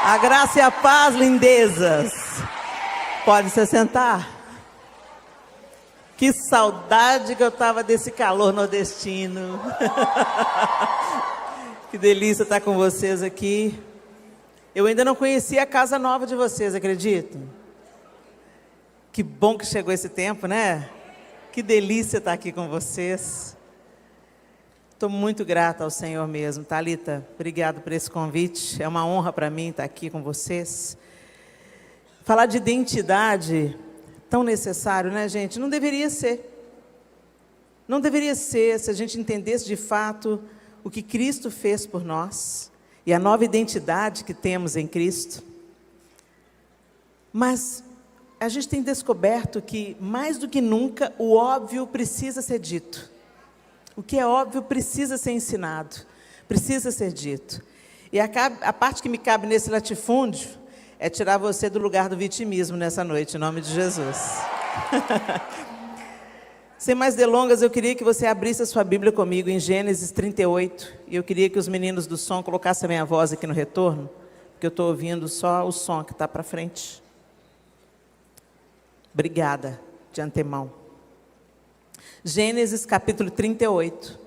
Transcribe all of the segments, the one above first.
A graça e a paz, lindezas. Pode se sentar. Que saudade que eu estava desse calor nordestino. Que delícia estar com vocês aqui. Eu ainda não conhecia a casa nova de vocês, acreditam? Que bom que chegou esse tempo, né? Que delícia estar aqui com vocês. Estou muito grata ao Senhor mesmo. Thalita, obrigado por esse convite. É uma honra para mim estar aqui com vocês. Falar de identidade, tão necessário, né, gente? Não deveria ser. Não deveria ser se a gente entendesse de fato o que Cristo fez por nós e a nova identidade que temos em Cristo. Mas a gente tem descoberto que, mais do que nunca, o óbvio precisa ser dito. O que é óbvio precisa ser ensinado, precisa ser dito. E a parte que me cabe nesse latifúndio é tirar você do lugar do vitimismo nessa noite, em nome de Jesus. Sem mais delongas, eu queria que você abrisse a sua Bíblia comigo em Gênesis 38. E eu queria que os meninos do som colocassem a minha voz aqui no retorno, porque eu estou ouvindo só o som que está para frente. Obrigada, de antemão. Gênesis capítulo 38.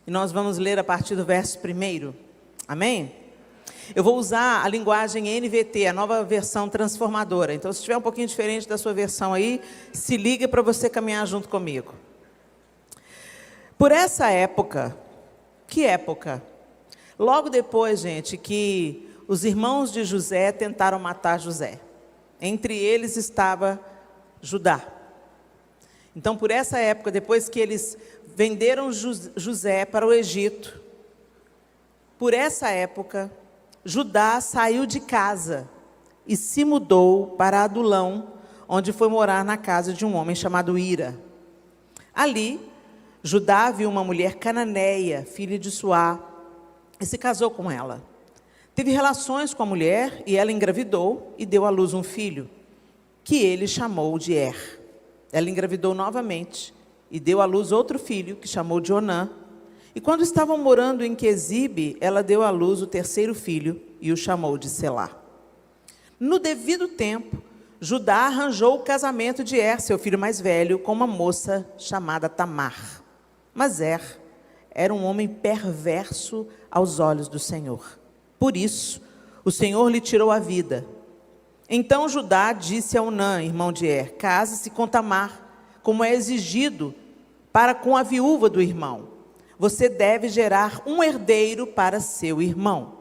E nós vamos ler a partir do verso 1. Amém? Eu vou usar a linguagem NVT, a nova versão transformadora. Então, se estiver um pouquinho diferente da sua versão aí, se liga para você caminhar junto comigo. Por essa época, que época? Logo depois, gente, que os irmãos de José tentaram matar José. Entre eles estava Judá. Então, por essa época, depois que eles venderam José para o Egito, por essa época, Judá saiu de casa e se mudou para Adulão, onde foi morar na casa de um homem chamado Ira. Ali, Judá viu uma mulher cananeia, filha de Suá, e se casou com ela. Teve relações com a mulher e ela engravidou e deu à luz um filho, que ele chamou de Er. Ela engravidou novamente e deu à luz outro filho, que chamou de Onã. E quando estavam morando em Quezibe, ela deu à luz o terceiro filho e o chamou de Selá. No devido tempo, Judá arranjou o casamento de Er, seu filho mais velho, com uma moça chamada Tamar. Mas Er era um homem perverso aos olhos do Senhor. Por isso, o Senhor lhe tirou a vida. Então Judá disse a Onã, irmão de Er: case-se com Tamar, como é exigido para com a viúva do irmão. Você deve gerar um herdeiro para seu irmão.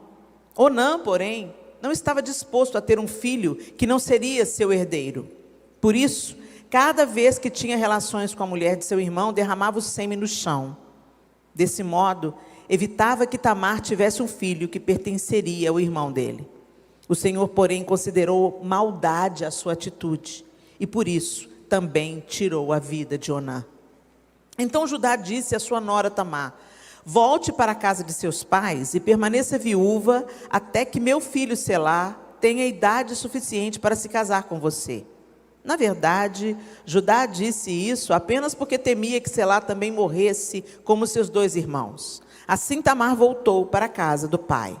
Onã, porém, não estava disposto a ter um filho que não seria seu herdeiro. Por isso, cada vez que tinha relações com a mulher de seu irmão, derramava o sêmen no chão. Desse modo, evitava que Tamar tivesse um filho que pertenceria ao irmão dele. O Senhor, porém, considerou maldade a sua atitude, e por isso também tirou a vida de Onã. Então Judá disse à sua nora Tamar: volte para a casa de seus pais e permaneça viúva até que meu filho Selá tenha idade suficiente para se casar com você. Na verdade, Judá disse isso apenas porque temia que Selá também morresse como seus dois irmãos. Assim Tamar voltou para a casa do pai.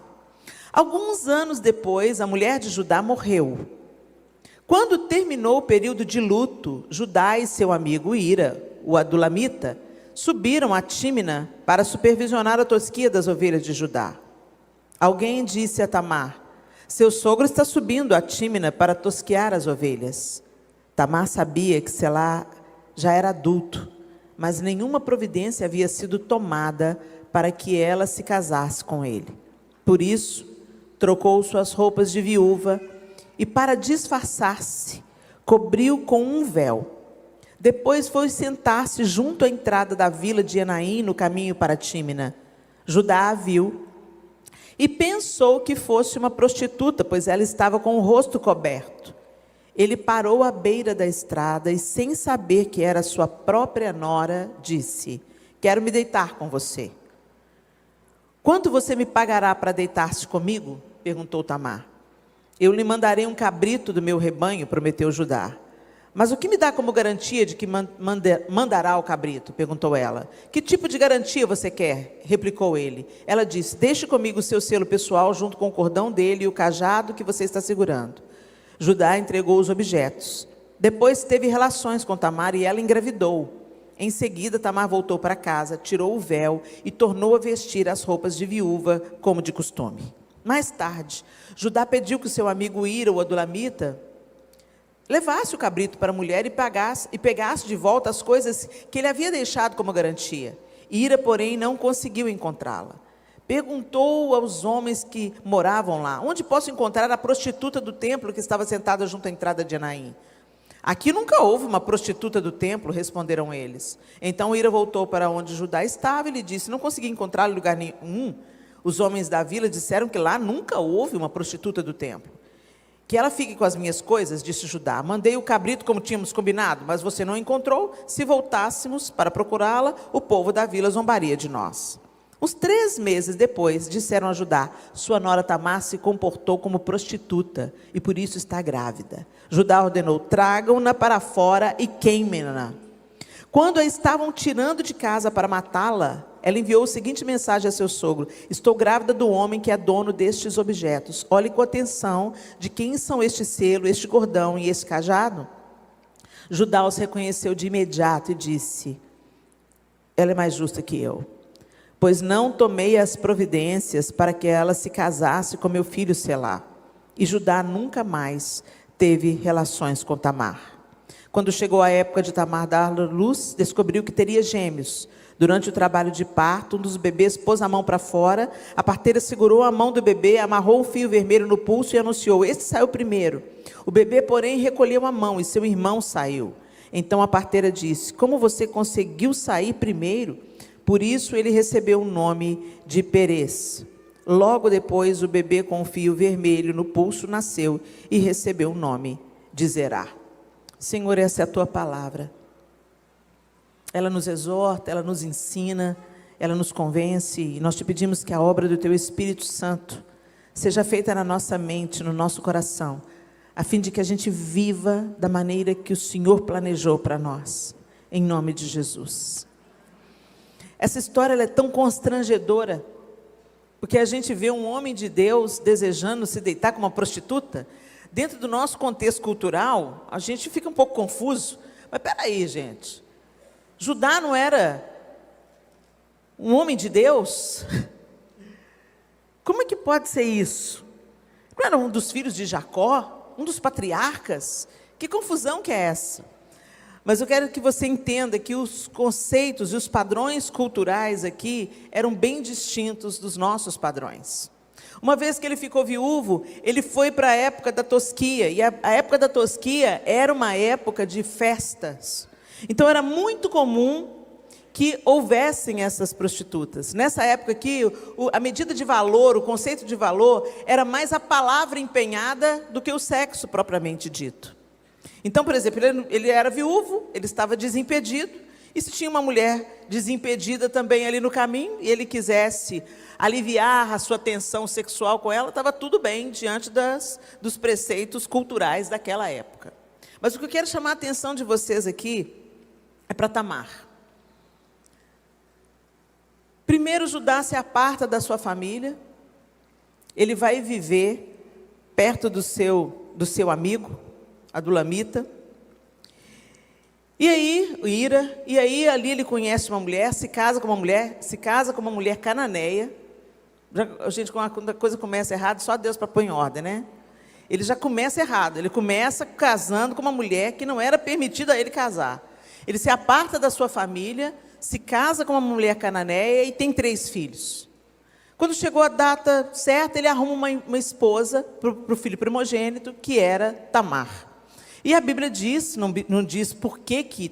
Alguns anos depois, a mulher de Judá morreu. Quando terminou o período de luto, Judá e seu amigo Ira, o adulamita, subiram a Tímina para supervisionar a tosquia das ovelhas de Judá. Alguém disse a Tamar: seu sogro está subindo a Tímina para tosquear as ovelhas. Tamar sabia que Selá já era adulto, mas nenhuma providência havia sido tomada para que ela se casasse com ele. Por isso, trocou suas roupas de viúva e, para disfarçar-se, cobriu com um véu. Depois foi sentar-se junto à entrada da vila de Enaim, no caminho para Tímina. Judá a viu e pensou que fosse uma prostituta, pois ela estava com o rosto coberto. Ele parou à beira da estrada e, sem saber que era sua própria nora, disse: quero me deitar com você. Quanto você me pagará para deitar-se comigo? Perguntou Tamar. Eu lhe mandarei um cabrito do meu rebanho, prometeu Judá. Mas o que me dá como garantia de que mandará o cabrito? Perguntou ela. Que tipo de garantia você quer? Replicou ele. Ela disse, deixe comigo o seu selo pessoal junto com o cordão dele e o cajado que você está segurando. Judá entregou os objetos. Depois teve relações com Tamar e ela engravidou. Em seguida, Tamar voltou para casa, tirou o véu e tornou a vestir as roupas de viúva, como de costume. Mais tarde, Judá pediu que seu amigo Ira, o adulamita, levasse o cabrito para a mulher e pegasse de volta as coisas que ele havia deixado como garantia. Ira, porém, não conseguiu encontrá-la. Perguntou aos homens que moravam lá, onde posso encontrar a prostituta do templo que estava sentada junto à entrada de Enaim? Aqui nunca houve uma prostituta do templo, responderam eles. Então Ira voltou para onde Judá estava e lhe disse, não consegui encontrá-la em lugar nenhum. Os homens da vila disseram que lá nunca houve uma prostituta do templo. Que ela fique com as minhas coisas, disse Judá. Mandei o cabrito como tínhamos combinado, mas você não encontrou. Se voltássemos para procurá-la, o povo da vila zombaria de nós. Uns 3 meses depois, disseram a Judá, sua nora Tamar se comportou como prostituta e por isso está grávida. Judá ordenou, tragam-na para fora e queimem-na. Quando a estavam tirando de casa para matá-la, ela enviou a seguinte mensagem a seu sogro, estou grávida do homem que é dono destes objetos. Olhe com atenção de quem são este selo, este cordão e este cajado. Judá os reconheceu de imediato e disse, ela é mais justa que eu, pois não tomei as providências para que ela se casasse com meu filho Selá. E Judá nunca mais teve relações com Tamar. Quando chegou a época de Tamar dar luz, descobriu que teria gêmeos. Durante o trabalho de parto, um dos bebês pôs a mão para fora, a parteira segurou a mão do bebê, amarrou o fio vermelho no pulso e anunciou, este saiu primeiro. O bebê, porém, recolheu a mão e seu irmão saiu. Então a parteira disse, como você conseguiu sair primeiro? Por isso ele recebeu o nome de Perez. Logo depois, o bebê com o fio vermelho no pulso nasceu e recebeu o nome de Zerá. Senhor, essa é a tua palavra. Ela nos exorta, ela nos ensina, ela nos convence, e nós te pedimos que a obra do teu Espírito Santo seja feita na nossa mente, no nosso coração, a fim de que a gente viva da maneira que o Senhor planejou para nós, em nome de Jesus. Essa história ela é tão constrangedora, porque a gente vê um homem de Deus desejando se deitar com uma prostituta. Dentro do nosso contexto cultural, a gente fica um pouco confuso. Mas peraí, gente, Judá não era um homem de Deus? Como é que pode ser isso? Não era um dos filhos de Jacó? Um dos patriarcas? Que confusão que é essa? Mas eu quero que você entenda que os conceitos e os padrões culturais aqui eram bem distintos dos nossos padrões. Uma vez que ele ficou viúvo, ele foi para a época da tosquia, e a época da tosquia era uma época de festas. Então era muito comum que houvessem essas prostitutas. Nessa época aqui, a medida de valor, o conceito de valor, era mais a palavra empenhada do que o sexo propriamente dito. Então, por exemplo, ele era viúvo, ele estava desimpedido, e se tinha uma mulher desimpedida também ali no caminho, e ele quisesse aliviar a sua tensão sexual com ela, estava tudo bem diante dos preceitos culturais daquela época. Mas o que eu quero chamar a atenção de vocês aqui é para Tamar. Primeiro, Judá se aparta da sua família, ele vai viver perto do seu amigo, adulamita. E aí ali ele conhece uma mulher, se casa com uma mulher cananeia. Gente, quando a coisa começa errado, só Deus para pôr em ordem, né? Ele já começa errado, ele começa casando com uma mulher que não era permitida a ele casar. Ele se aparta da sua família, se casa com uma mulher cananeia e tem 3 filhos. Quando chegou a data certa, ele arruma uma esposa para o filho primogênito, que era Tamar. E a Bíblia diz, não diz por que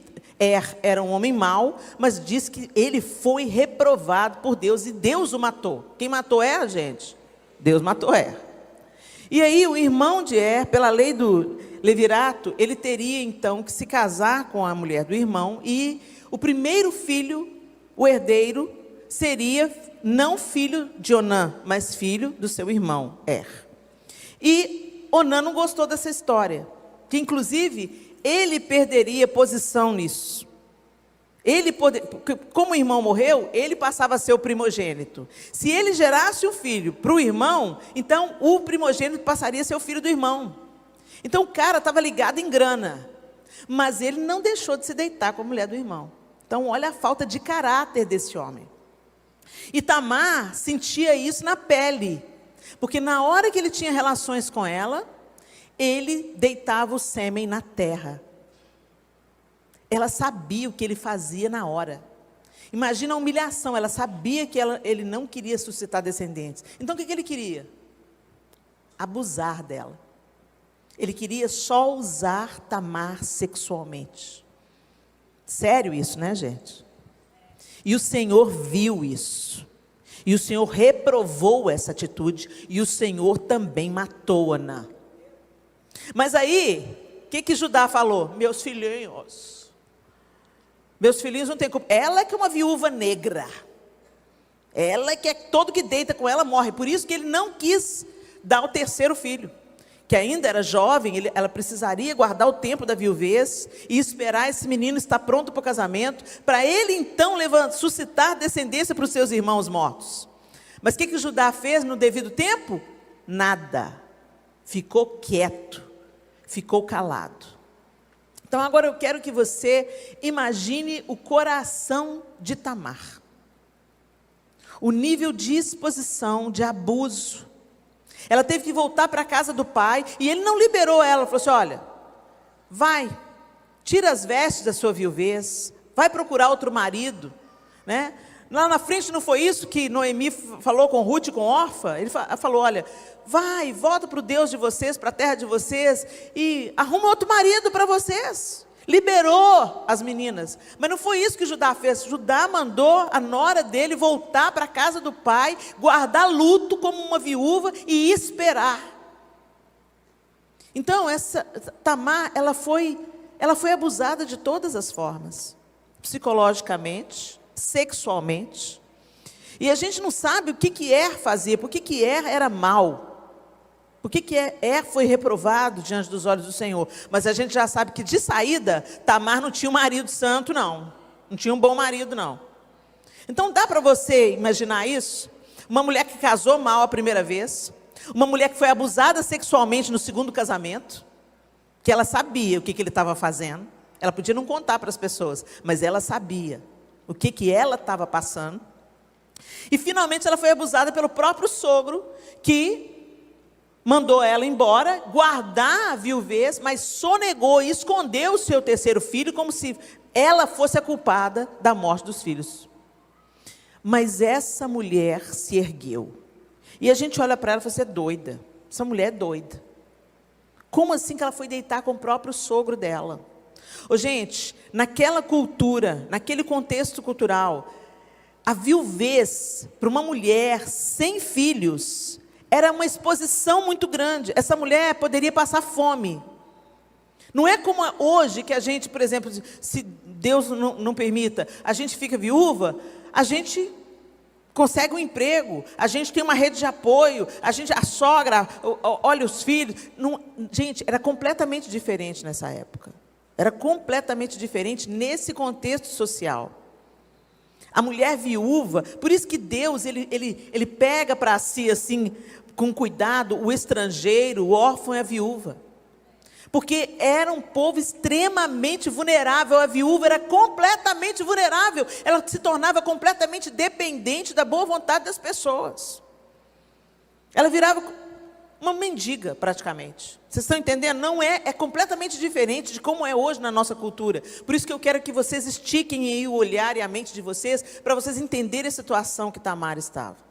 era um homem mau, mas diz que ele foi reprovado por Deus e Deus o matou. Quem matou Er, gente? Deus matou Er. E aí o irmão de Er, pela lei do levirato, ele teria então que se casar com a mulher do irmão, e o primeiro filho, o herdeiro, seria não filho de Onã, mas filho do seu irmão Er. E Onã não gostou dessa história, que inclusive ele perderia posição nisso. Como o irmão morreu, ele passava a ser o primogênito. Se ele gerasse um filho para o irmão, então o primogênito passaria a ser o filho do irmão. Então o cara estava ligado em grana, mas ele não deixou de se deitar com a mulher do irmão. Então olha a falta de caráter desse homem. E Tamar sentia isso na pele, porque na hora que ele tinha relações com ela, ele deitava o sêmen na terra. Ela sabia o que ele fazia na hora. Imagina a humilhação, ela sabia que ele não queria suscitar descendentes. Então o que ele queria? Abusar dela. Ele queria só usar Tamar sexualmente. Sério isso, né, gente? E o Senhor viu isso. E o Senhor reprovou essa atitude. E o Senhor também matou-a. Mas aí, o que Judá falou? Meus filhinhos não têm culpa. Ela que é uma viúva negra. Ela que é todo que deita com ela morre. Por isso que ele não quis dar o terceiro filho. Que ainda era jovem, ela precisaria guardar o tempo da viuvez e esperar esse menino estar pronto para o casamento, para ele então suscitar descendência para os seus irmãos mortos. Mas o que Judá fez no devido tempo? Nada. Ficou quieto, ficou calado. Então agora eu quero que você imagine o coração de Tamar. O nível de exposição, de abuso. Ela teve que voltar para a casa do pai, e ele não liberou ela, falou assim, olha, vai, tira as vestes da sua viuvez, vai procurar outro marido, né? Lá na frente não foi isso que Noemi falou com Ruth e com Orfa? Ele falou, olha, vai, volta para o Deus de vocês, para a terra de vocês, e arruma outro marido para vocês. Liberou as meninas, mas não foi isso que Judá fez. Judá mandou a nora dele voltar para a casa do pai, guardar luto como uma viúva e esperar. Então essa Tamar, ela foi abusada de todas as formas, psicologicamente, sexualmente, e a gente não sabe o que fazia, por que era mal. Por que foi reprovado diante dos olhos do Senhor? Mas a gente já sabe que de saída, Tamar não tinha um marido santo, não. Não tinha um bom marido, não. Então dá para você imaginar isso? Uma mulher que casou mal a primeira vez, uma mulher que foi abusada sexualmente no segundo casamento, que ela sabia o que ele estava fazendo. Ela podia não contar para as pessoas, mas ela sabia o que ela estava passando. E finalmente ela foi abusada pelo próprio sogro, que mandou ela embora, guardar a viuvez, mas sonegou e escondeu o seu terceiro filho, como se ela fosse a culpada da morte dos filhos. Mas essa mulher se ergueu. E a gente olha para ela e fala, você é doida. Essa mulher é doida. Como assim que ela foi deitar com o próprio sogro dela? Gente, naquela cultura, naquele contexto cultural, a viuvez para uma mulher sem filhos era uma exposição muito grande. Essa mulher poderia passar fome. Não é como hoje que a gente, por exemplo, se Deus não permita, a gente fica viúva, a gente consegue um emprego, a gente tem uma rede de apoio, a sogra olha os filhos. Gente, era completamente diferente nessa época. Era completamente diferente nesse contexto social. A mulher viúva, por isso que Deus, ele pega para si, assim, com cuidado, o estrangeiro, o órfão e a viúva. Porque era um povo extremamente vulnerável, a viúva era completamente vulnerável, ela se tornava completamente dependente da boa vontade das pessoas. Ela virava uma mendiga, praticamente. Vocês estão entendendo? Não é completamente diferente de como é hoje na nossa cultura. Por isso que eu quero que vocês estiquem aí o olhar e a mente de vocês, para vocês entenderem a situação que Tamar estava.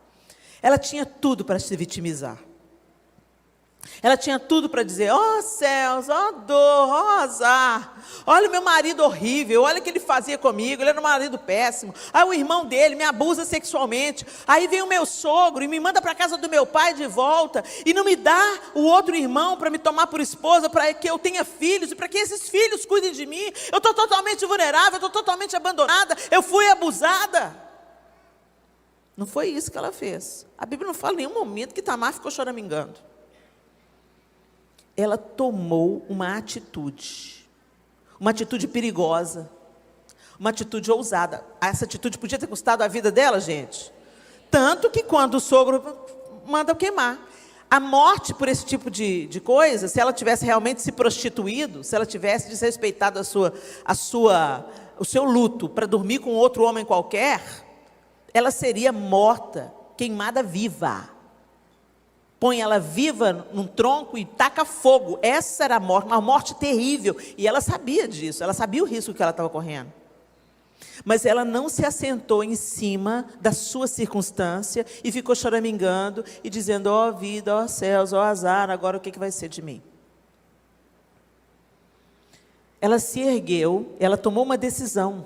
Ela tinha tudo para se vitimizar. Ela tinha tudo para dizer, ó céus, ó dor, ó azar, olha o meu marido horrível, olha o que ele fazia comigo, ele era um marido péssimo, aí o irmão dele me abusa sexualmente, aí vem o meu sogro e me manda para a casa do meu pai de volta, e não me dá o outro irmão para me tomar por esposa, para que eu tenha filhos, e para que esses filhos cuidem de mim, eu estou totalmente vulnerável, eu estou totalmente abandonada, eu fui abusada. Não foi isso que ela fez. A Bíblia não fala em nenhum momento que Tamar ficou choramingando. Ela tomou uma atitude. uma atitude perigosa, uma atitude ousada. Essa atitude podia ter custado a vida dela, gente. Tanto que quando o sogro manda queimar. A morte por esse tipo de coisa, se ela tivesse realmente se prostituído, se ela tivesse desrespeitado o seu luto para dormir com outro homem qualquer, ela seria morta, queimada viva. Põe ela viva num tronco e taca fogo. Essa era a morte, uma morte terrível. E ela sabia disso, ela sabia o risco que ela estava correndo. Mas ela não se assentou em cima da sua circunstância e ficou choramingando e dizendo: ó vida, ó céus, ó azar, agora o que vai ser de mim? Ela se ergueu, ela tomou uma decisão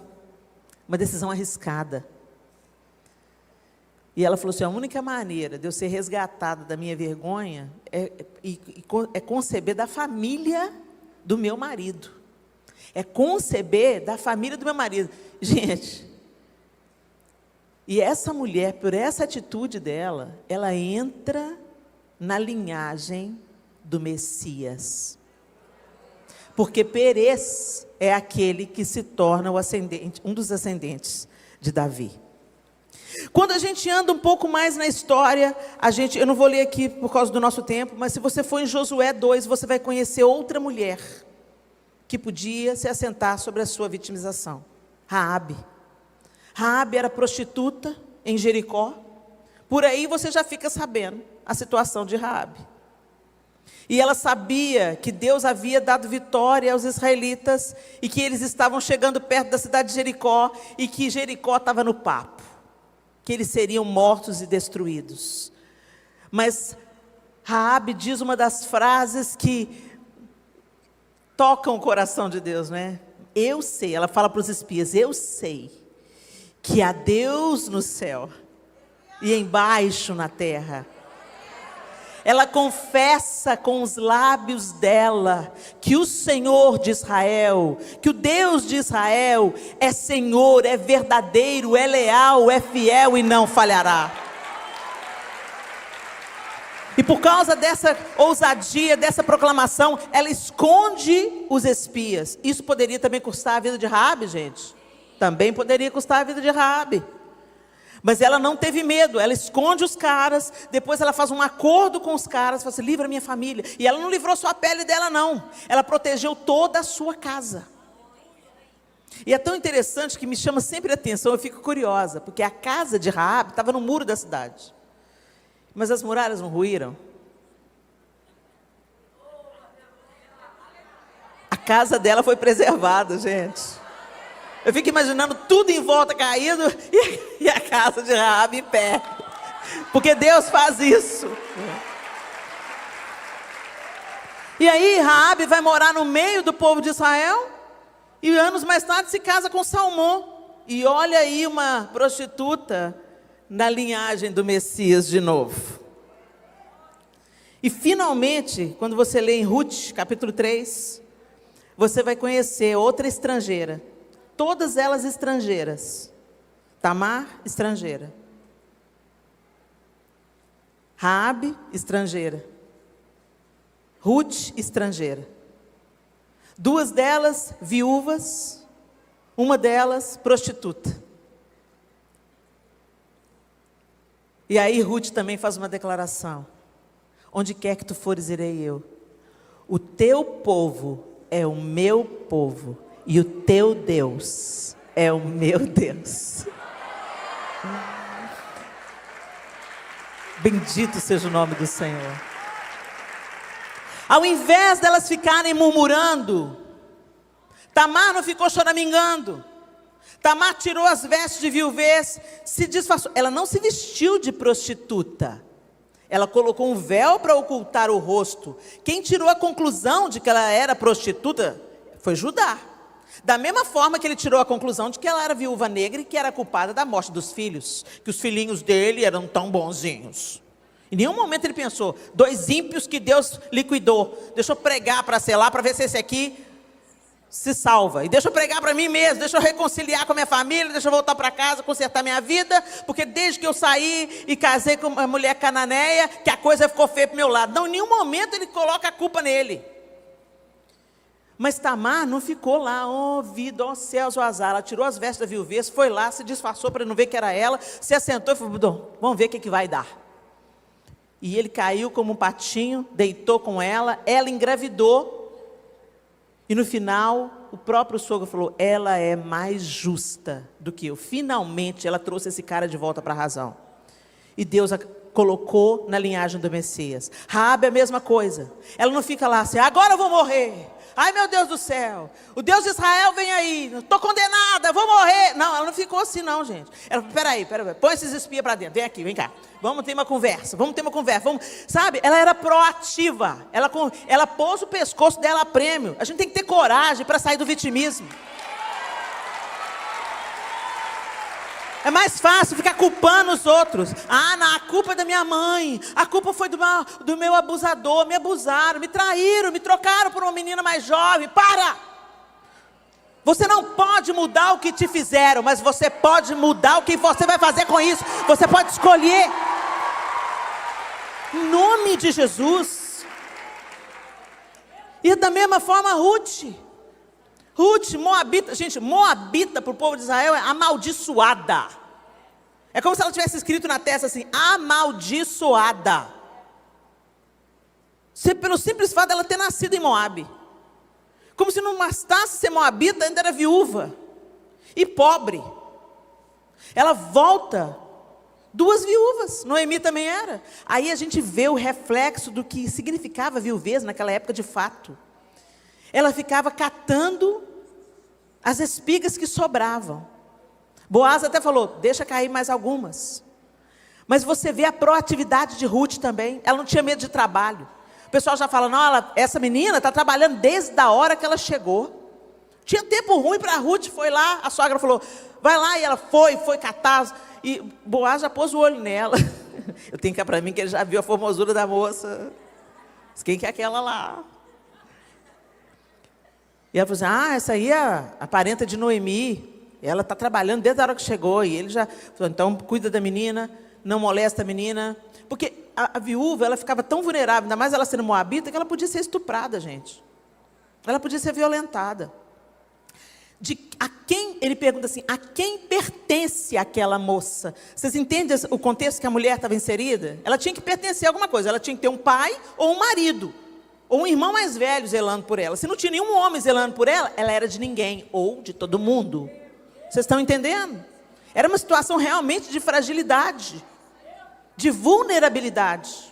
arriscada. E ela falou assim: a única maneira de eu ser resgatada da minha vergonha é conceber da família do meu marido. É conceber da família do meu marido. Gente, e essa mulher, por essa atitude dela, ela entra na linhagem do Messias. Porque Perez é aquele que se torna um dos ascendentes de Davi. Quando a gente anda um pouco mais na história, eu não vou ler aqui por causa do nosso tempo, mas se você for em Josué 2, você vai conhecer outra mulher que podia se assentar sobre a sua vitimização. Raabe. Raabe era prostituta em Jericó. Por aí você já fica sabendo a situação de Raabe. E ela sabia que Deus havia dado vitória aos israelitas e que eles estavam chegando perto da cidade de Jericó e que Jericó estava no papo, que eles seriam mortos e destruídos. Mas Raabe diz uma das frases que tocam o coração de Deus, né? Eu sei, ela fala para os espias: eu sei que há Deus no céu e embaixo na terra. Ela confessa com os lábios dela que o Senhor de Israel, que o Deus de Israel é Senhor, é verdadeiro, é leal, é fiel e não falhará. E por causa dessa ousadia, dessa proclamação, ela esconde os espias. Isso poderia também custar a vida de Raabe, gente. Também poderia custar a vida de Raabe. Mas ela não teve medo, ela esconde os caras, depois ela faz um acordo com os caras, fala assim: livra minha família. E ela não livrou só a pele dela, não. Ela protegeu toda a sua casa. E é tão interessante que me chama sempre a atenção, eu fico curiosa, porque a casa de Raabe estava no muro da cidade. Mas as muralhas não ruíram. A casa dela foi preservada, gente. Eu fico imaginando tudo em volta caído e a casa de Raabe em pé. Porque Deus faz isso. E aí Raabe vai morar no meio do povo de Israel e anos mais tarde se casa com Salmão. E olha aí uma prostituta na linhagem do Messias de novo. E finalmente, quando você lê em Ruth, capítulo 3, você vai conhecer outra estrangeira. Todas elas estrangeiras. Tamar, estrangeira. Raabe, estrangeira. Ruth, estrangeira. Duas delas viúvas, uma delas prostituta. E aí Ruth também faz uma declaração: onde quer que tu fores, irei eu. O teu povo é o meu povo e o teu Deus é o meu Deus. Bendito seja o nome do Senhor. Ao invés delas ficarem murmurando, Tamar não ficou choramingando. Tamar tirou as vestes de viuvez, se disfarçou. Ela não se vestiu de prostituta. Ela colocou um véu para ocultar o rosto. Quem tirou a conclusão de que ela era prostituta foi Judá. Da mesma forma que ele tirou a conclusão de que ela era viúva negra e que era culpada da morte dos filhos. Que os filhinhos dele eram tão bonzinhos. Em nenhum momento ele pensou: dois ímpios que Deus liquidou. Deixa eu pregar para selar, para ver se esse aqui se salva. E deixa eu pregar para mim mesmo, deixa eu reconciliar com a minha família, deixa eu voltar para casa, consertar minha vida, porque desde que eu saí e casei com uma mulher cananeia, que a coisa ficou feia para o meu lado. Não, em nenhum momento ele coloca a culpa nele. Mas Tamar não ficou lá, ó vida, ó céus, ó azar. Ela tirou as vestes da viuvez, foi lá, se disfarçou para não ver que era ela, se assentou e falou, vamos ver o que vai dar. E ele caiu como um patinho, deitou com ela engravidou. E no final, o próprio sogro falou, ela é mais justa do que eu. Finalmente, ela trouxe esse cara de volta para a razão. E Deus a colocou na linhagem do Messias. Raabe é a mesma coisa. Ela não fica lá assim, agora eu vou morrer. Ai meu Deus do céu, o Deus de Israel vem aí, estou condenada, vou morrer. Não, ela não ficou assim não, gente. Ela falou, peraí, põe esses espias para dentro, vem aqui, vem cá. Vamos ter uma conversa, sabe? Ela era proativa, ela pôs o pescoço dela a prêmio. A gente tem que ter coragem para sair do vitimismo. É mais fácil ficar culpando os outros. A culpa é da minha mãe. A culpa foi do meu abusador. Me abusaram, me traíram, me trocaram por uma menina mais jovem. Para! Você não pode mudar o que te fizeram, mas você pode mudar o que você vai fazer com isso. Você pode escolher. Em nome de Jesus. E da mesma forma Ruth, Moabita, gente, Moabita para o povo de Israel é amaldiçoada. É como se ela tivesse escrito na testa assim, amaldiçoada. Pelo simples fato dela ter nascido em Moabe. Como se não bastasse ser Moabita, ainda era viúva. E pobre. Ela volta, 2 viúvas, Noemi também era. Aí a gente vê o reflexo do que significava viuvez naquela época de fato. Ela ficava catando as espigas que sobravam. Boaz até falou, deixa cair mais algumas. Mas você vê a proatividade de Ruth também. Ela não tinha medo de trabalho. O pessoal já fala, não, essa menina está trabalhando desde a hora que ela chegou. Tinha tempo ruim para Ruth, foi lá, a sogra falou, vai lá, e ela foi catar. E Boaz já pôs o olho nela. Eu tenho que ir para mim, que ele já viu a formosura da moça. Quem que é aquela lá? E ela falou assim, essa aí é a parenta de Noemi. Ela está trabalhando desde a hora que chegou. E ele já falou, então cuida da menina, não molesta a menina. Porque a viúva, ela ficava tão vulnerável, ainda mais ela sendo moabita, que ela podia ser estuprada, gente. Ela podia ser violentada. Ele pergunta assim, a quem pertence aquela moça? Vocês entendem o contexto que a mulher estava inserida? Ela tinha que pertencer a alguma coisa. Ela tinha que ter um pai ou um marido. Ou um irmão mais velho zelando por ela. Se não tinha nenhum homem zelando por ela, ela era de ninguém, ou de todo mundo. Vocês estão entendendo? Era uma situação realmente de fragilidade, de vulnerabilidade.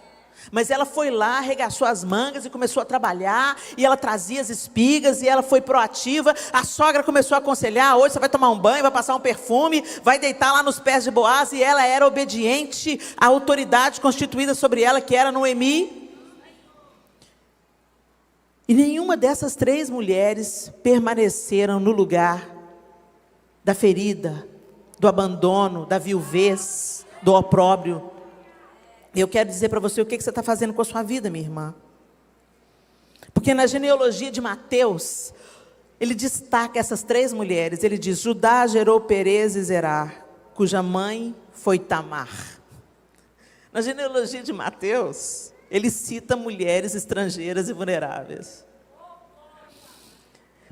Mas ela foi lá, arregaçou as mangas e começou a trabalhar, e ela trazia as espigas, e ela foi proativa. A sogra começou a aconselhar, hoje você vai tomar um banho, vai passar um perfume, vai deitar lá nos pés de Boaz, e ela era obediente à autoridade constituída sobre ela, que era Noemi. E nenhuma dessas 3 mulheres permaneceram no lugar da ferida, do abandono, da viuvez, do opróbrio. Eu quero dizer para você o que você está fazendo com a sua vida, minha irmã. Porque na genealogia de Mateus, ele destaca essas 3 mulheres. Ele diz, Judá gerou Perez e Zerá, cuja mãe foi Tamar. Na genealogia de Mateus, ele cita mulheres estrangeiras e vulneráveis.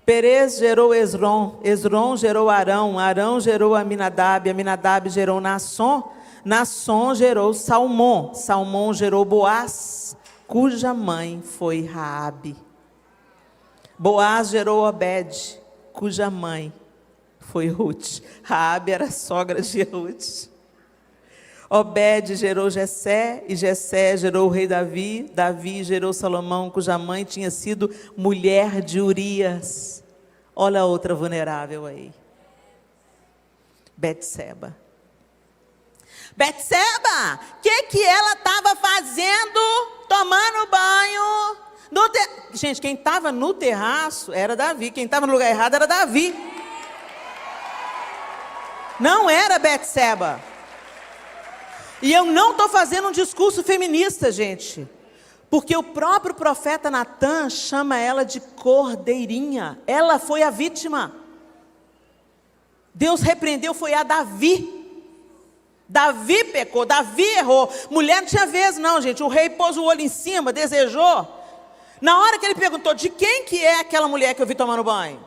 Perez gerou Esrom, Esrom gerou Arão, Arão gerou Aminadab, Aminadab gerou Naasson, Naasson gerou Salmão, Salmão gerou Boaz, cuja mãe foi Raabe. Boaz gerou Obed, cuja mãe foi Ruth. Raabe era sogra de Ruth. Obed gerou Jessé, e Jessé gerou o rei Davi. Davi gerou Salomão, cuja mãe tinha sido mulher de Urias. Olha a outra vulnerável aí. Betseba. Betseba, o que ela estava fazendo? Tomando banho. Gente, quem estava no terraço era Davi. Quem estava no lugar errado era Davi. Não era Betseba. E eu não estou fazendo um discurso feminista, gente. Porque o próprio profeta Natan chama ela de cordeirinha. Ela foi a vítima. Deus repreendeu, foi a Davi. Davi pecou, Davi errou. Mulher não tinha vez não, gente. O rei pôs o olho em cima, desejou. Na hora que ele perguntou, de quem que é aquela mulher que eu vi tomando banho?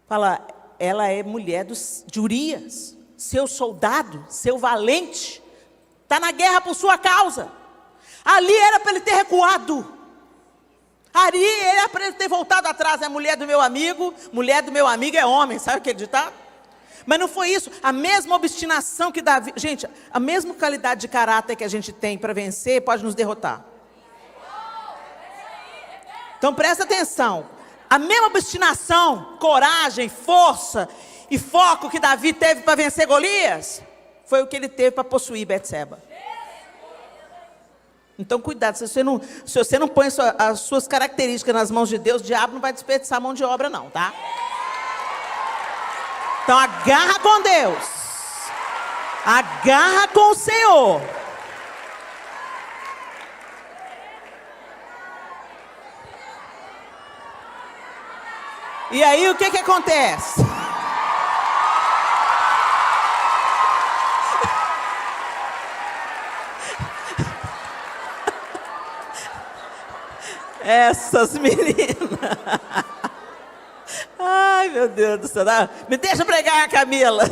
Fala, ela é mulher de Urias, seu soldado, seu valente, está na guerra por sua causa. Ali era para ele ter recuado. Ali era para ele ter voltado atrás. É mulher do meu amigo é homem, sabe aquele ditado? Mas não foi isso, a mesma obstinação que Davi, gente, a mesma qualidade de caráter que a gente tem para vencer, pode nos derrotar. Então presta atenção, a mesma obstinação, coragem, força e foco que Davi teve para vencer Golias, foi o que ele teve para possuir Betseba. Então cuidado, se você não põe as suas características nas mãos de Deus, o diabo não vai desperdiçar a mão de obra não, tá? Então agarra com Deus, agarra com o Senhor. E aí o que acontece? Essas meninas. Ai, meu Deus do céu. Me deixa pregar, Camila.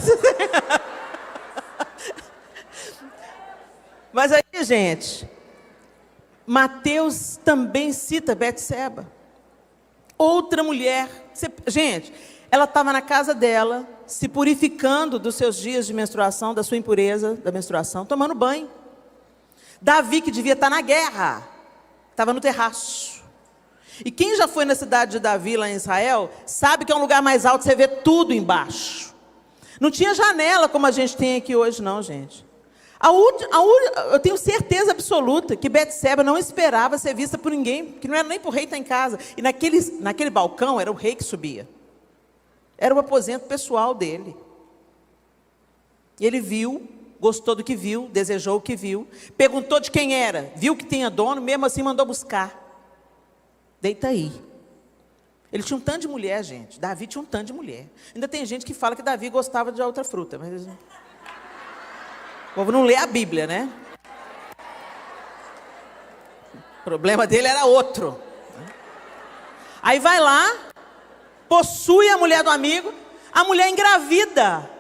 Mas aí, gente, Mateus também cita Betseba. Outra mulher. Gente, ela estava na casa dela, se purificando dos seus dias de menstruação, da sua impureza da menstruação, tomando banho. Davi, que devia estar na guerra, estava no terraço. E quem já foi na cidade de Davi, lá em Israel, sabe que é um lugar mais alto, você vê tudo embaixo. Não tinha janela como a gente tem aqui hoje, não, gente. Eu tenho certeza absoluta que Betseba não esperava ser vista por ninguém, que não era nem para o rei estar em casa. E naquele balcão era o rei que subia. Era o aposento pessoal dele. E ele viu, gostou do que viu, desejou o que viu, perguntou de quem era, viu que tinha dono, mesmo assim mandou buscar. Deita aí. Ele tinha um tanto de mulher, gente. Davi tinha um tanto de mulher. Ainda tem gente que fala que Davi gostava de outra fruta, mas o povo não lê a Bíblia, né? O problema dele era outro. Aí vai lá, possui a mulher do amigo, a mulher engravida.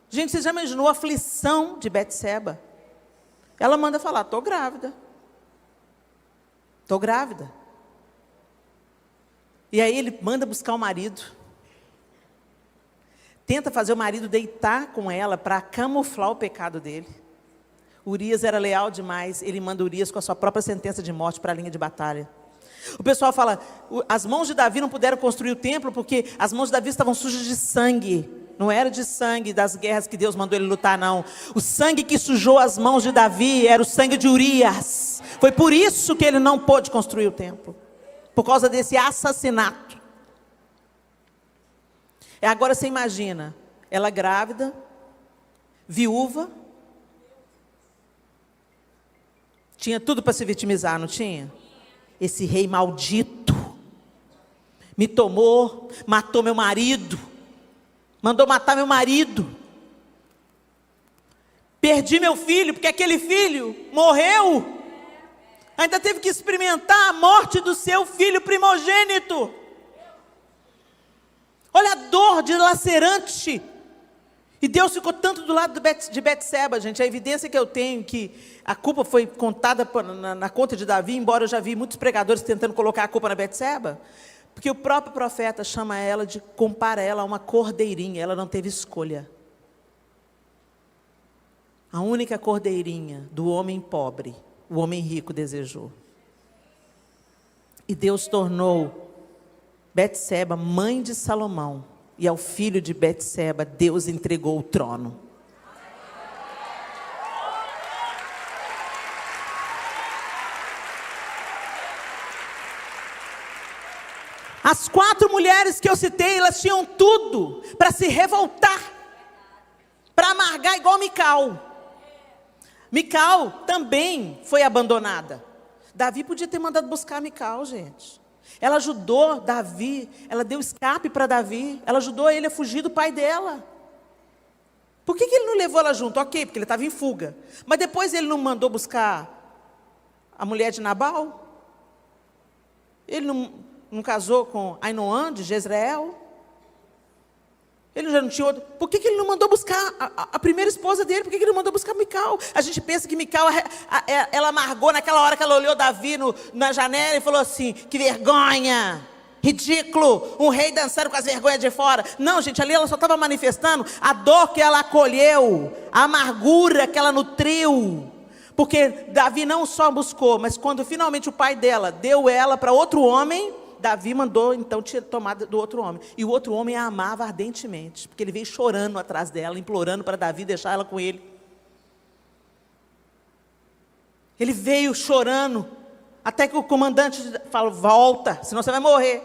Gente, você já imaginou a aflição de Betseba? Ela manda falar, estou grávida. Estou grávida. E aí ele manda buscar o marido. Tenta fazer o marido deitar com ela para camuflar o pecado dele. Urias era leal demais, ele manda Urias com a sua própria sentença de morte para a linha de batalha. O pessoal fala, as mãos de Davi não puderam construir o templo porque as mãos de Davi estavam sujas de sangue. Não era de sangue das guerras que Deus mandou ele lutar, não. O sangue que sujou as mãos de Davi era o sangue de Urias. Foi por isso que ele não pôde construir o templo. Por causa desse assassinato. Agora você imagina, ela grávida, viúva, tinha tudo para se vitimizar, não tinha? Esse rei maldito me tomou, matou meu marido, mandou matar meu marido, perdi meu filho, porque aquele filho morreu, ainda teve que experimentar a morte do seu filho primogênito. Olha a dor dilacerante. E Deus ficou tanto do lado de Betseba, gente. A evidência que eu tenho que a culpa foi contada na conta de Davi, embora eu já vi muitos pregadores tentando colocar a culpa na Betseba, porque o próprio profeta chama ela compara ela a uma cordeirinha. Ela não teve escolha. A única cordeirinha do homem pobre, o homem rico desejou. E Deus tornou Betseba, mãe de Salomão, e ao filho de Betseba, Deus entregou o trono. As 4 mulheres que eu citei, elas tinham tudo para se revoltar, para amargar igual Mical. Mical também foi abandonada. Davi podia ter mandado buscar Mical, gente. Ela ajudou Davi, ela deu escape para Davi, ela ajudou ele a fugir do pai dela. Por que ele não levou ela junto? Ok, porque ele estava em fuga. Mas depois ele não mandou buscar a mulher de Nabal? Ele não casou com Ainoã de Jezreel? Ele já não tinha outro. Por que ele não mandou buscar a primeira esposa dele? Por que ele não mandou buscar Mical? A gente pensa que Mical, ela amargou naquela hora que ela olhou Davi na janela e falou assim: que vergonha, ridículo, um rei dançando com as vergonhas de fora. Não, gente, ali ela só estava manifestando a dor que ela acolheu, a amargura que ela nutriu. Porque Davi não só buscou, mas quando finalmente o pai dela deu ela para outro homem, Davi mandou então tomar do outro homem. E o outro homem a amava ardentemente, porque ele veio chorando atrás dela, implorando para Davi deixar ela com ele. Ele veio chorando, até que o comandante falou: volta, senão você vai morrer.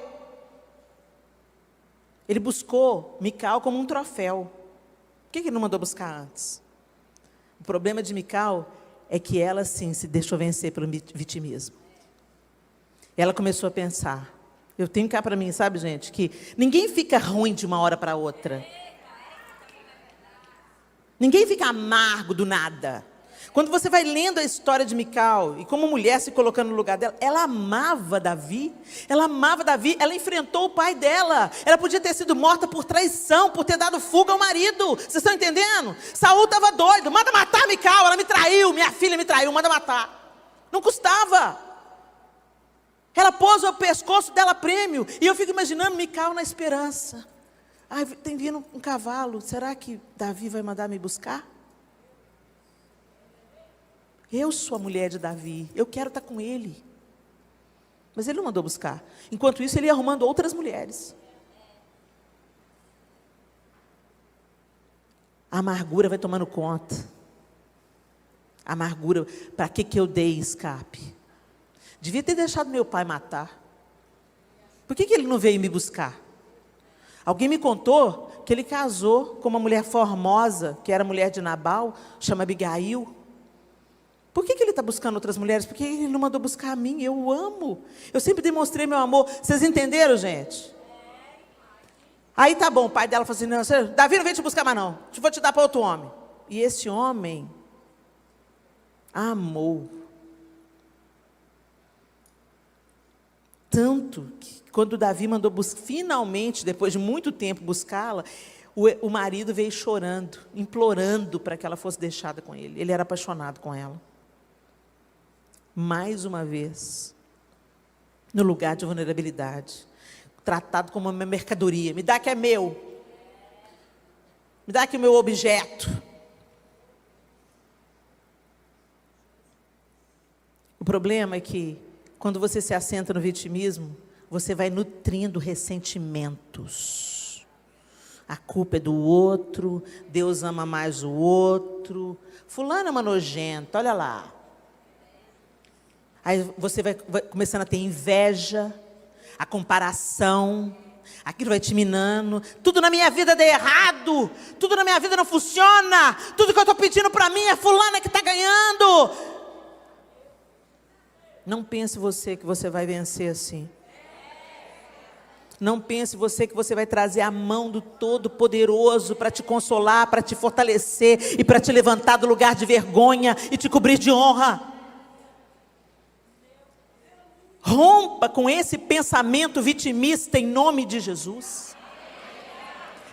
Ele buscou Mical como um troféu. Por que ele não mandou buscar antes? O problema de Mical é que ela sim se deixou vencer pelo vitimismo. Ela começou a pensar. Eu tenho cá para mim, sabe, gente, que ninguém fica ruim de uma hora para outra. Ninguém fica amargo do nada. Quando você vai lendo a história de Mical, e como mulher se colocando no lugar dela, ela amava Davi, ela enfrentou o pai dela, ela podia ter sido morta por traição, por ter dado fuga ao marido, vocês estão entendendo? Saul estava doido, manda matar Mical, ela me traiu, minha filha me traiu, manda matar. Não custava. Ela pôs o pescoço dela prêmio, e eu fico imaginando Mical na esperança. Ai, tem vindo um cavalo, será que Davi vai mandar me buscar? Eu sou a mulher de Davi, eu quero estar com ele. Mas ele não mandou buscar. Enquanto isso, ele ia arrumando outras mulheres. A amargura vai tomando conta. A amargura, para que eu dei escape? Devia ter deixado meu pai matar. Por que ele não veio me buscar? Alguém me contou que ele casou com uma mulher formosa, que era mulher de Nabal, chama Abigail. Por que ele está buscando outras mulheres? Porque ele não mandou buscar a mim, eu o amo. Eu sempre demonstrei meu amor. Vocês entenderam, gente? Aí tá bom, o pai dela falou assim: não, Davi não vem te buscar mais não, vou te dar para outro homem. E esse homem amou. Tanto que quando Davi mandou finalmente, depois de muito tempo, buscá-la, o marido veio chorando, implorando para que ela fosse deixada com ele. Ele era apaixonado com ela. Mais uma vez, no lugar de vulnerabilidade, tratado como uma mercadoria. Me dá que é meu. Me dá que é o meu objeto. O problema é que, quando você se assenta no vitimismo, você vai nutrindo ressentimentos. A culpa é do outro, Deus ama mais o outro, fulano é uma nojenta, olha lá. Aí você vai começando a ter inveja, a comparação, aquilo vai te minando. Tudo na minha vida deu errado, tudo na minha vida não funciona, tudo que eu estou pedindo para mim é fulana que está ganhando. Não pense você que você vai vencer assim. Não pense você que você vai trazer a mão do Todo-Poderoso para te consolar, para te fortalecer e para te levantar do lugar de vergonha e te cobrir de honra. Rompa com esse pensamento vitimista em nome de Jesus.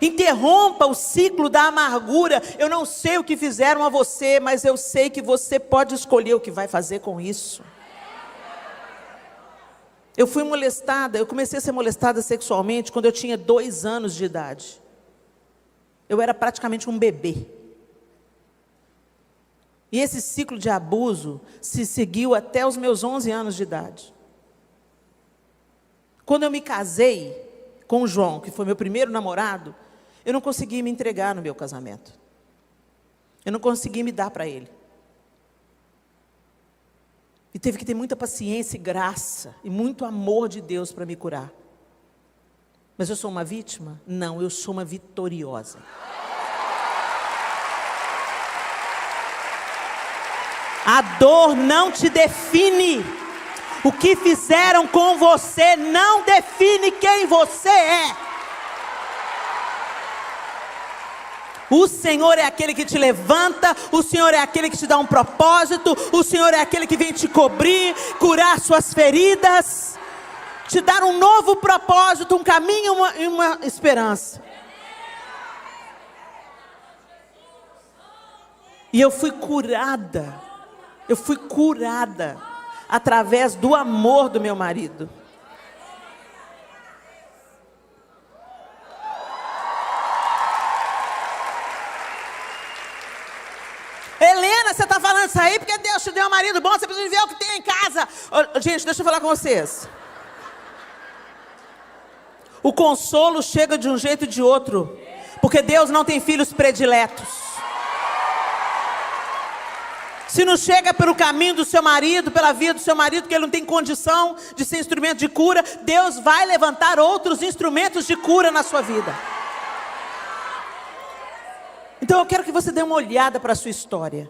Interrompa o ciclo da amargura. Eu não sei o que fizeram a você, mas eu sei que você pode escolher o que vai fazer com isso. Eu fui molestada, eu comecei a ser molestada sexualmente quando eu tinha 2 anos de idade. Eu era praticamente um bebê. E esse ciclo de abuso se seguiu até os meus 11 anos de idade. Quando eu me casei com o João, que foi meu primeiro namorado, eu não consegui me entregar no meu casamento. Eu não consegui me dar para ele. E teve que ter muita paciência e graça, e muito amor de Deus para me curar. Mas eu sou uma vítima? Não, eu sou uma vitoriosa. A dor não te define. O que fizeram com você não define quem você é. O Senhor é aquele que te levanta, o Senhor é aquele que te dá um propósito, o Senhor é aquele que vem te cobrir, curar suas feridas, te dar um novo propósito, um caminho e uma esperança. E eu fui curada através do amor do meu marido. Helena, você está falando isso aí porque Deus te deu um marido bom, você precisa ver o que tem em casa. Gente, deixa eu falar com vocês. O consolo chega de um jeito e de outro, porque Deus não tem filhos prediletos. Se não chega pelo caminho do seu marido, pela via do seu marido, que ele não tem condição de ser instrumento de cura, Deus vai levantar outros instrumentos de cura na sua vida. Então eu quero que você dê uma olhada para a sua história.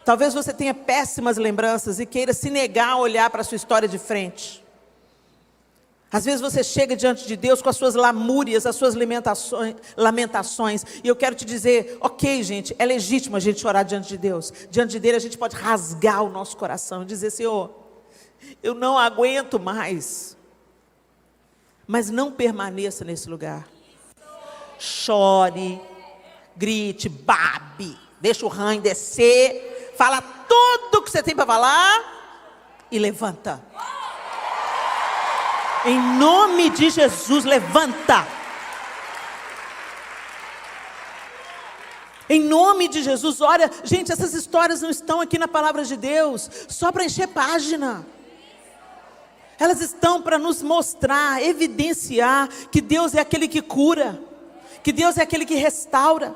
Talvez você tenha péssimas lembranças e queira se negar a olhar para a sua história de frente. Às vezes você chega diante de Deus com as suas lamúrias, as suas lamentações. E eu quero te dizer, ok, gente, é legítimo a gente chorar diante de Deus. Diante dele a gente pode rasgar o nosso coração e dizer, Senhor, eu não aguento mais. Mas não permaneça nesse lugar. Chore, grite, babe, deixa o ranho descer, fala tudo o que você tem para falar e levanta. Em nome de Jesus, levanta. Em nome de Jesus, olha, gente, essas histórias não estão aqui na palavra de Deus só para encher página. Elas estão para nos mostrar, evidenciar que Deus é aquele que cura, que Deus é aquele que restaura,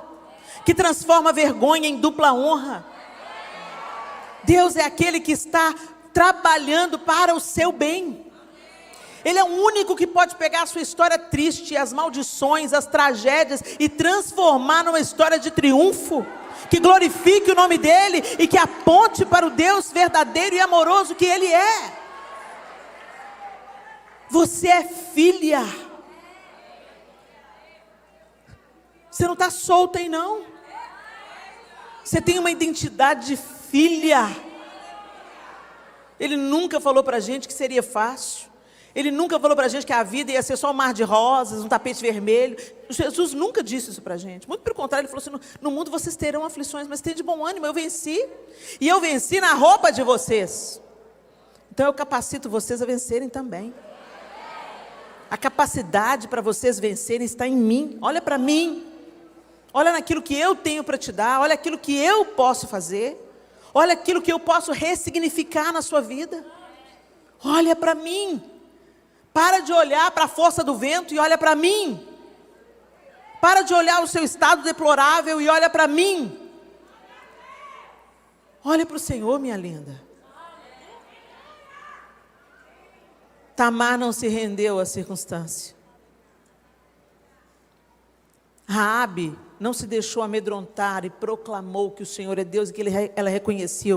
que transforma a vergonha em dupla honra. Deus é aquele que está trabalhando para o seu bem. Ele é o único que pode pegar a sua história triste, as maldições, as tragédias e transformar numa história de triunfo, que glorifique o nome dele e que aponte para o Deus verdadeiro e amoroso que ele é. Você é filha. Você não está solta aí não. Você tem uma identidade de filha. Ele nunca falou para a gente que seria fácil. Ele nunca falou para a gente que a vida ia ser só um mar de rosas, um tapete vermelho. Jesus nunca disse isso para a gente. Muito pelo contrário, ele falou assim, no mundo vocês terão aflições, mas tenham de bom ânimo, eu venci. E eu venci na roupa de vocês. Então eu capacito vocês a vencerem também. A capacidade para vocês vencerem está em mim. Olha para mim. Olha naquilo que eu tenho para te dar. Olha aquilo que eu posso fazer. Olha aquilo que eu posso ressignificar na sua vida. Olha para mim. Para de olhar para a força do vento e olha para mim. Para de olhar o seu estado deplorável e olha para mim. Olha para o Senhor, minha linda. Tamar não se rendeu à circunstância. Raabe não se deixou amedrontar e proclamou que o Senhor é Deus e que ela reconhecia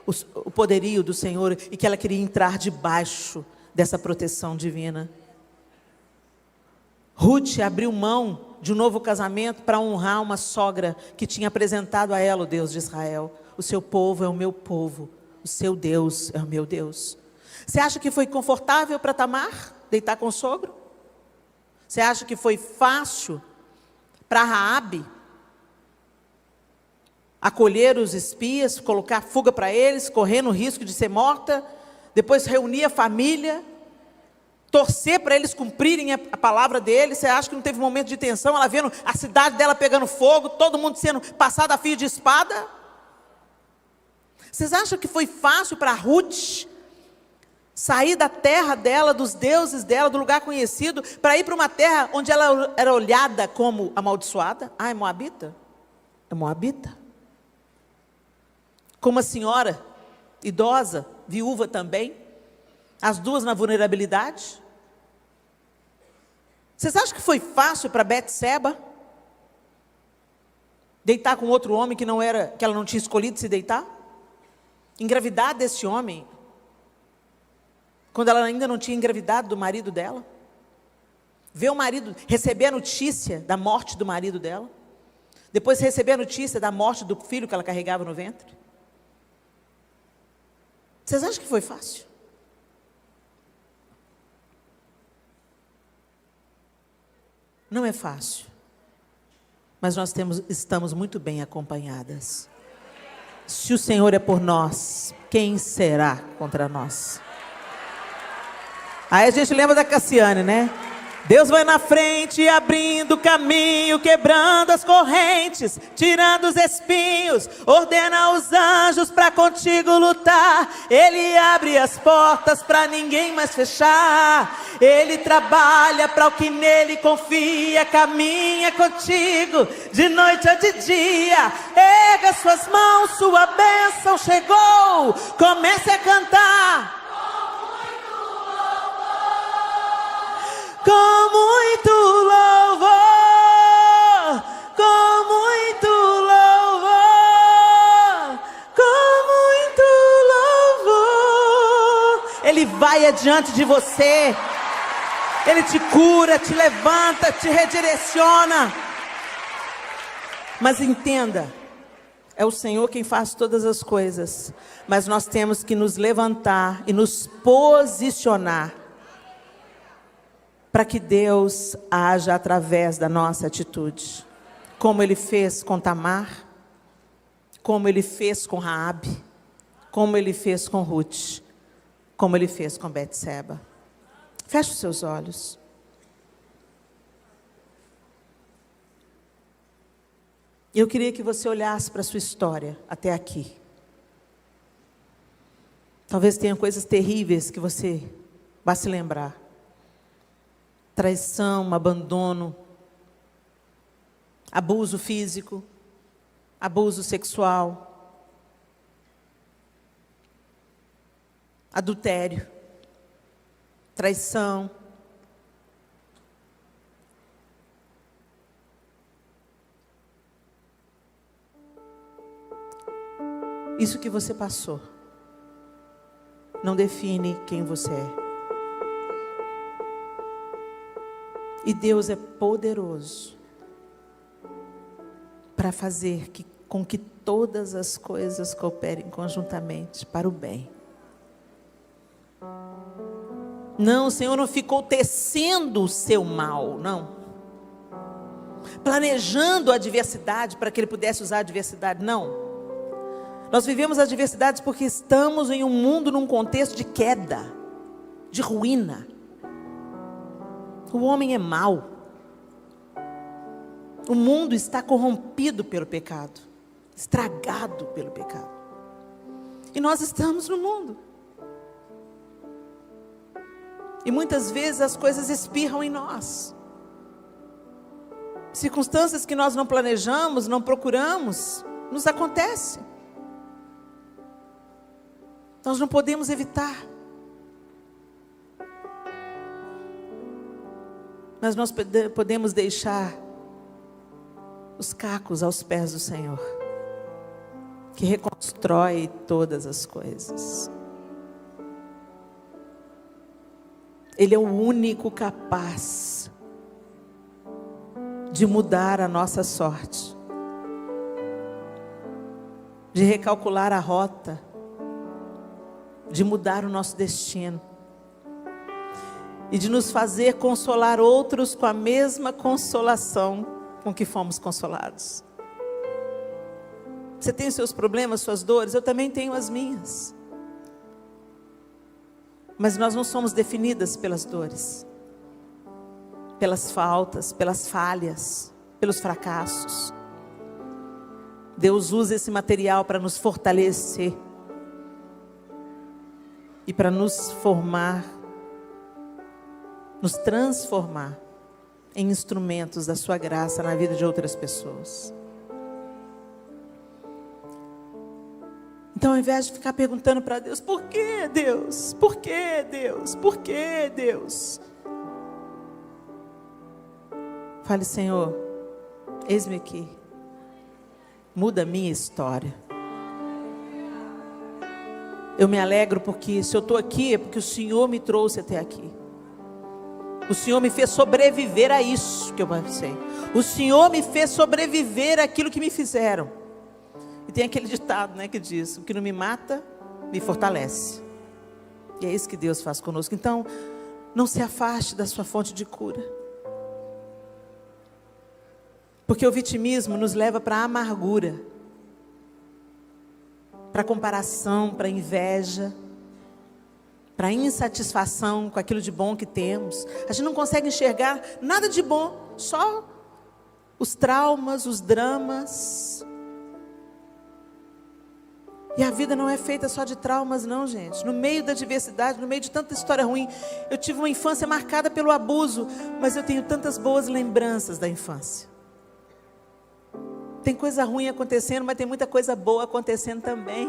o poderio do Senhor e que ela queria entrar debaixo dessa proteção divina. Ruth abriu mão de um novo casamento para honrar uma sogra que tinha apresentado a ela o Deus de Israel. O seu povo é o meu povo, o seu Deus é o meu Deus. Você acha que foi confortável para Tamar deitar com o sogro? Você acha que foi fácil para Raabe acolher os espias, colocar fuga para eles, correndo o risco de ser morta, depois reunir a família, torcer para eles cumprirem a palavra deles? Você acha que não teve um momento de tensão, ela vendo a cidade dela pegando fogo, todo mundo sendo passado a fio de espada? Vocês acham que foi fácil para Ruth sair da terra dela, dos deuses dela, do lugar conhecido, para ir para uma terra onde ela era olhada como amaldiçoada? Ah, é moabita? É moabita. Com uma senhora idosa, viúva também, as duas na vulnerabilidade. Vocês acham que foi fácil para Betseba deitar com outro homem que ela não tinha escolhido se deitar? Engravidar desse homem, quando ela ainda não tinha engravidado do marido dela? ver o marido, receber a notícia da morte do marido dela, depois receber a notícia da morte do filho que ela carregava no ventre. Vocês acham que foi fácil? Não é fácil, mas nós estamos muito bem acompanhadas. Se o Senhor é por nós, quem será contra nós? Aí a gente lembra da Cassiane, né? Deus vai na frente, abrindo caminho, quebrando as correntes, tirando os espinhos, ordena os anjos para contigo lutar. Ele abre as portas para ninguém mais fechar. Ele trabalha para o que nele confia, caminha contigo de noite ou de dia. Erga suas mãos, sua bênção chegou. Comece a cantar. Com muito louvor, com muito louvor, com muito louvor. Ele vai adiante de você, Ele te cura, te levanta, te redireciona. Mas entenda, é o Senhor quem faz todas as coisas, mas nós temos que nos levantar e nos posicionar para que Deus haja através da nossa atitude. Como Ele fez com Tamar, como Ele fez com Raabe, como Ele fez com Ruth, como Ele fez com Betseba. Feche os seus olhos. Eu queria que você olhasse para a sua história até aqui. Talvez tenha coisas terríveis que você vá se lembrar. Traição, abandono, abuso físico, abuso sexual, adultério, traição. Isso que você passou não define quem você é. E Deus é poderoso para fazer com que todas as coisas cooperem conjuntamente para o bem. Não, o Senhor não ficou tecendo o seu mal, não. Planejando a adversidade para que Ele pudesse usar a adversidade, não. Nós vivemos adversidades porque estamos em um mundo, num contexto de queda, de ruína. O homem é mau. O mundo está corrompido pelo pecado, estragado pelo pecado. E nós estamos no mundo. E muitas vezes as coisas espirram em nós. Circunstâncias que nós não planejamos, não procuramos, nos acontecem. Nós não podemos evitar. Mas nós podemos deixar os cacos aos pés do Senhor, que reconstrói todas as coisas. Ele é o único capaz de mudar a nossa sorte, de recalcular a rota, de mudar o nosso destino. E de nos fazer consolar outros com a mesma consolação com que fomos consolados. Você tem os seus problemas, suas dores, eu também tenho as minhas. Mas nós não somos definidas pelas dores, pelas faltas, pelas falhas, pelos fracassos. Deus usa esse material para nos fortalecer e para nos formar, nos transformar em instrumentos da sua graça na vida de outras pessoas. Então, ao invés de ficar perguntando para Deus, por que Deus? Por que Deus? Por que Deus? Fale, Senhor, eis-me aqui. Muda a minha história. Eu me alegro porque se eu estou aqui é porque o Senhor me trouxe até aqui. O Senhor me fez sobreviver a isso que eu passei. O Senhor me fez sobreviver àquilo que me fizeram. E tem aquele ditado, né, que diz: o que não me mata, me fortalece. E é isso que Deus faz conosco. Então, não se afaste da sua fonte de cura. Porque o vitimismo nos leva para a amargura, para a comparação, para a inveja, para a insatisfação com aquilo de bom que temos. A gente não consegue enxergar nada de bom, só os traumas, os dramas. E a vida não é feita só de traumas não, gente. No meio da diversidade, no meio de tanta história ruim. Eu tive uma infância marcada pelo abuso, mas eu tenho tantas boas lembranças da infância. Tem coisa ruim acontecendo, mas tem muita coisa boa acontecendo também.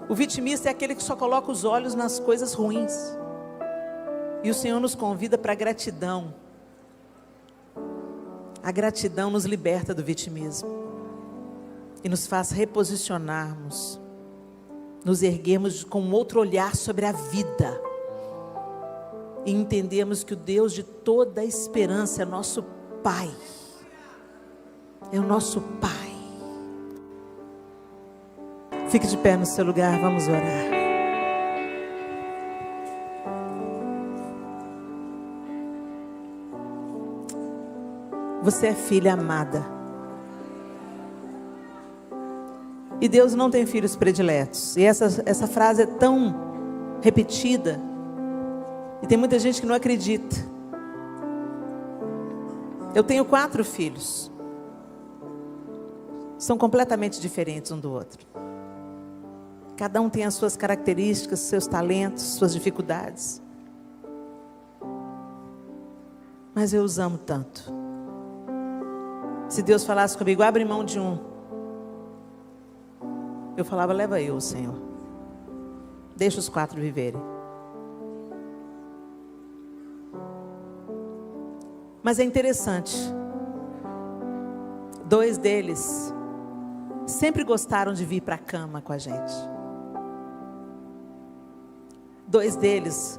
O vitimista é aquele que só coloca os olhos nas coisas ruins. E o Senhor nos convida para a gratidão. A gratidão nos liberta do vitimismo. E nos faz reposicionarmos, nos erguermos com outro olhar sobre a vida. E entendemos que o Deus de toda a esperança é nosso Pai. É o nosso Pai. Fique de pé no seu lugar, vamos orar. Você é filha amada. E Deus não tem filhos prediletos. E essa frase é tão repetida. E tem muita gente que não acredita. Eu tenho 4 filhos. São completamente diferentes um do outro. Cada um tem as suas características, seus talentos, suas dificuldades. Mas eu os amo tanto. Se Deus falasse comigo, abre mão de um, eu falava, leva eu, Senhor. Deixa os 4 viverem. Mas é interessante. 2 deles sempre gostaram de vir para a cama com a gente. 2 deles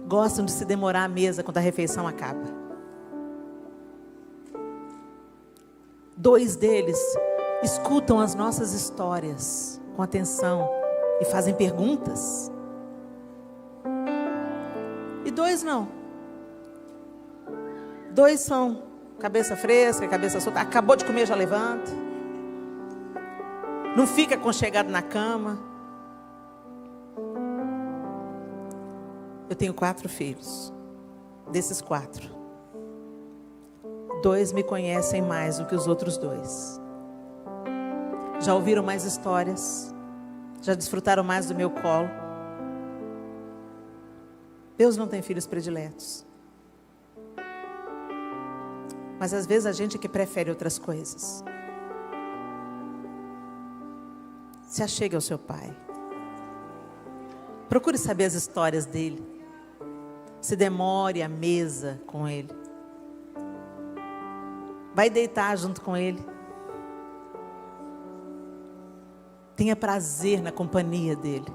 gostam de se demorar à mesa quando a refeição acaba. 2 deles escutam as nossas histórias com atenção e fazem perguntas. E 2 não. 2 são cabeça fresca, cabeça solta. Acabou de comer, já levanta. Não fica aconchegado na cama. Eu tenho 4 filhos. Desses 4, 2 me conhecem mais do que os outros 2. Já ouviram mais histórias. Já desfrutaram mais do meu colo. Deus não tem filhos prediletos. Mas às vezes a gente é que prefere outras coisas. Se achegue ao seu pai. Procure saber as histórias dele. Se demore à mesa com ele. Vai deitar junto com ele. Tenha prazer na companhia dele.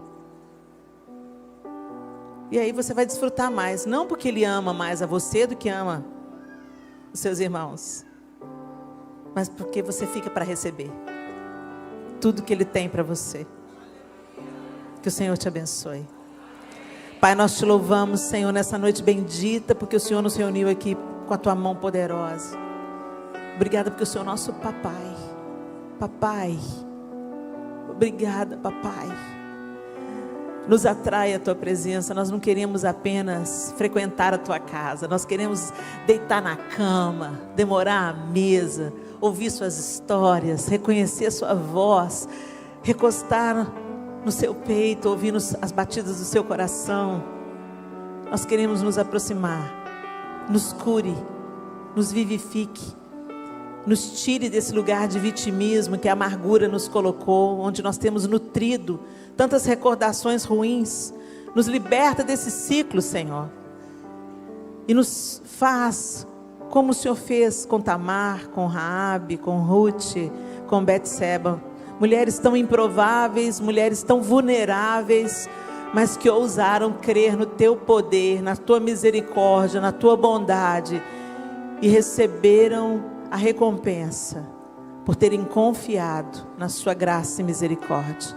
E aí você vai desfrutar mais. Não porque ele ama mais a você do que ama os seus irmãos. Mas porque você fica para receber tudo que ele tem para você. Que o Senhor te abençoe. Pai, nós te louvamos, Senhor, nessa noite bendita, porque o Senhor nos reuniu aqui com a tua mão poderosa. Obrigada porque o Senhor é nosso papai. Papai. Obrigada, papai. Nos atrai a tua presença. Nós não queremos apenas frequentar a tua casa. Nós queremos deitar na cama, demorar à mesa, ouvir suas histórias, reconhecer sua voz, recostar no seu peito, ouvindo as batidas do seu coração. Nós queremos nos aproximar. Nos cure, nos vivifique. Nos tire desse lugar de vitimismo que a amargura nos colocou, onde nós temos nutrido tantas recordações ruins. Nos liberta desse ciclo, Senhor. E nos faz como o Senhor fez com Tamar, com Raabe, com Ruth, com Betseba. Mulheres tão improváveis, mulheres tão vulneráveis, mas que ousaram crer no teu poder, na tua misericórdia, na tua bondade, e receberam a recompensa por terem confiado na sua graça e misericórdia.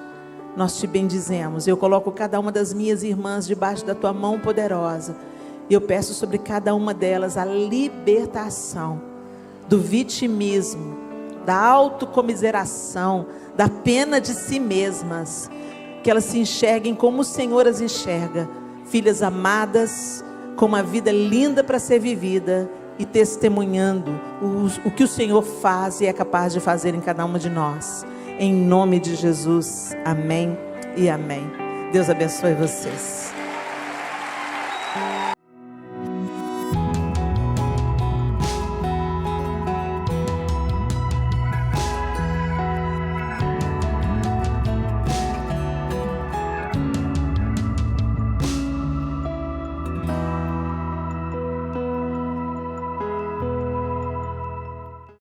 Nós te bendizemos. Eu coloco cada uma das minhas irmãs debaixo da tua mão poderosa, e eu peço sobre cada uma delas a libertação do vitimismo, da autocomiseração, da pena de si mesmas, que elas se enxerguem como o Senhor as enxerga, filhas amadas, com uma vida linda para ser vivida, e testemunhando o que o Senhor faz e é capaz de fazer em cada uma de nós. Em nome de Jesus, amém e amém. Deus abençoe vocês.